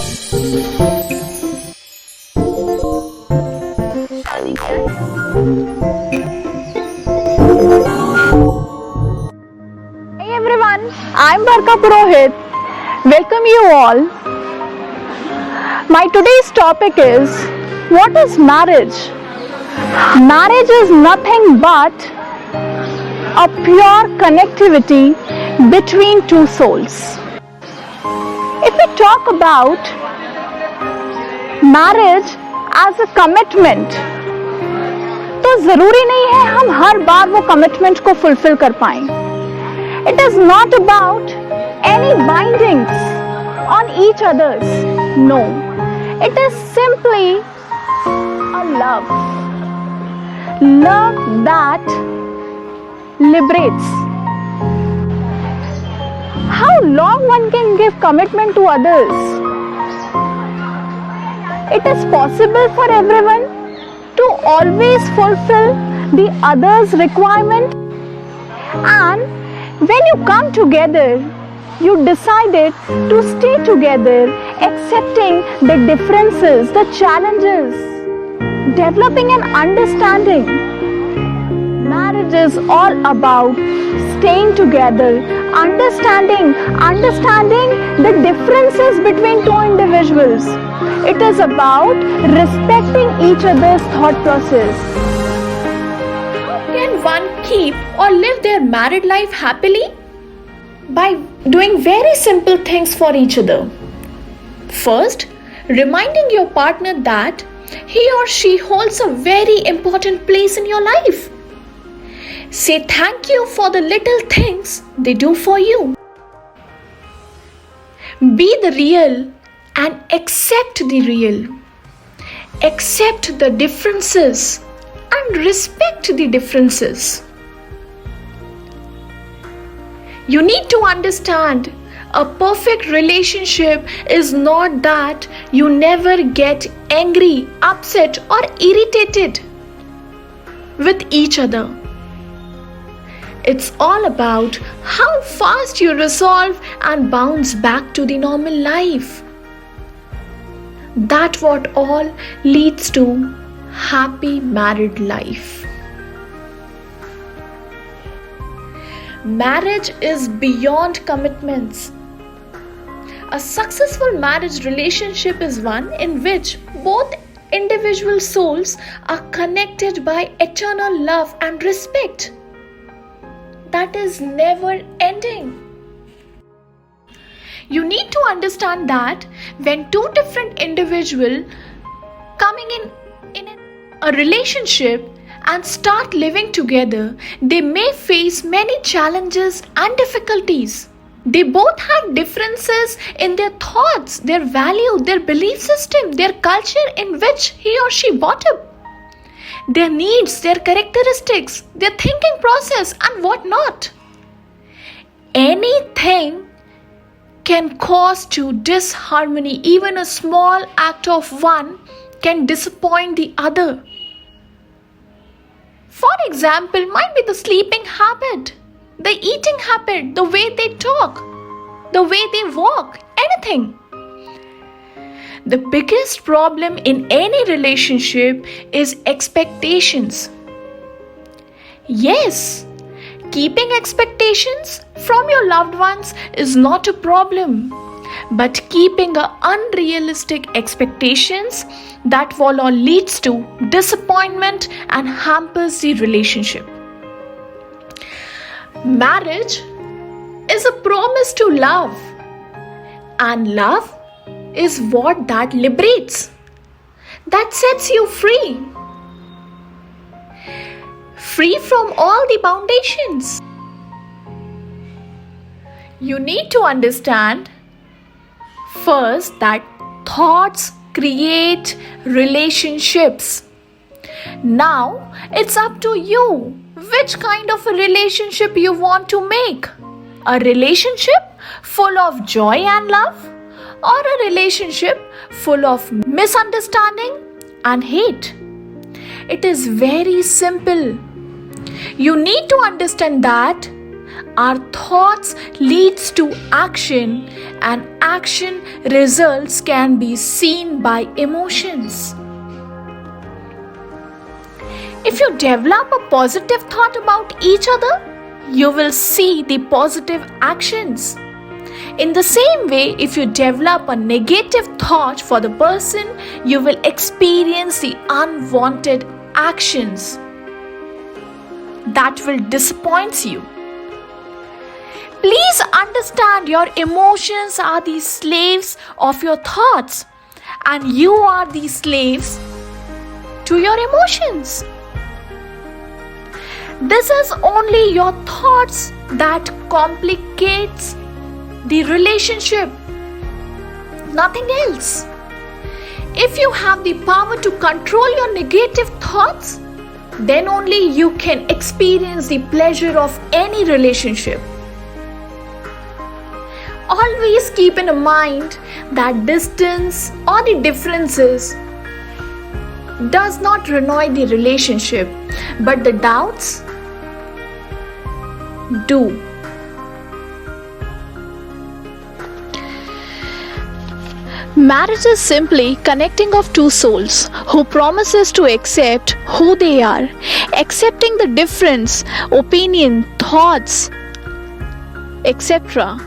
Hey everyone, I'm Barka Purohit. Welcome you all. My today's topic is, what is marriage? Marriage is nothing but a pure connectivity between two souls. If we talk about marriage as a commitment, तो ज़रूरी नहीं है हम हर बार वो commitment को fulfil कर पाएं. It is not about any bindings on each others. No, it is simply a love. Love that liberates. How long one can give commitment to others? It is possible for everyone to always fulfill the other's requirement, and when you come together, you decided to stay together, accepting the differences, the challenges, developing an understanding. Marriage is all about staying together, understanding the differences between two individuals. It is about respecting each other's thought process. How can one keep or live their married life happily? By doing very simple things for each other. First, reminding your partner that he or she holds a very important place in your life. Say thank you for the little things they do for you. Be the real and accept the real. Accept the differences and respect the differences. You need to understand, a perfect relationship is not that you never get angry, upset, or irritated with each other. It's all about how fast you resolve and bounce back to the normal life. That's what all leads to happy married life. Marriage is beyond commitments. A successful marriage relationship is one in which both individual souls are connected by eternal love and respect. That is never ending. You need to understand that when two different individuals coming in a relationship and start living together, they may face many challenges and difficulties. They both have differences in their thoughts, their value, their belief system, their culture in which he or she brought up, their needs, their characteristics, their thinking process, and whatnot. Anything can cause to disharmony. Even a small act of one can disappoint the other. For example, might be the sleeping habit, the eating habit, the way they talk, the way they walk, anything. The biggest problem in any relationship is expectations. Yes, keeping expectations from your loved ones is not a problem, but keeping unrealistic expectations, that all leads to disappointment and hampers the relationship. Marriage is a promise to love, and love is what that liberates, that sets you free. Free from all the foundations. You need to understand first that thoughts create relationships. Now it's up to you which kind of a relationship you want to make. A relationship full of joy and love, or a relationship full of misunderstanding and hate. It is very simple. You need to understand that our thoughts leads to action, and action results can be seen by emotions. If you develop a positive thought about each other, you will see the positive actions. In the same way, if you develop a negative thought for the person, you will experience the unwanted actions that will disappoint you. Please understand, your emotions are the slaves of your thoughts, and you are the slaves to your emotions. This is only your thoughts that complicates the relationship, nothing else. If you have the power to control your negative thoughts, then only you can experience the pleasure of any relationship. Always keep in mind that distance or the differences does not ruin the relationship, but the doubts do. Marriage is simply connecting of two souls who promises to accept who they are, accepting the difference, opinion, thoughts, etc.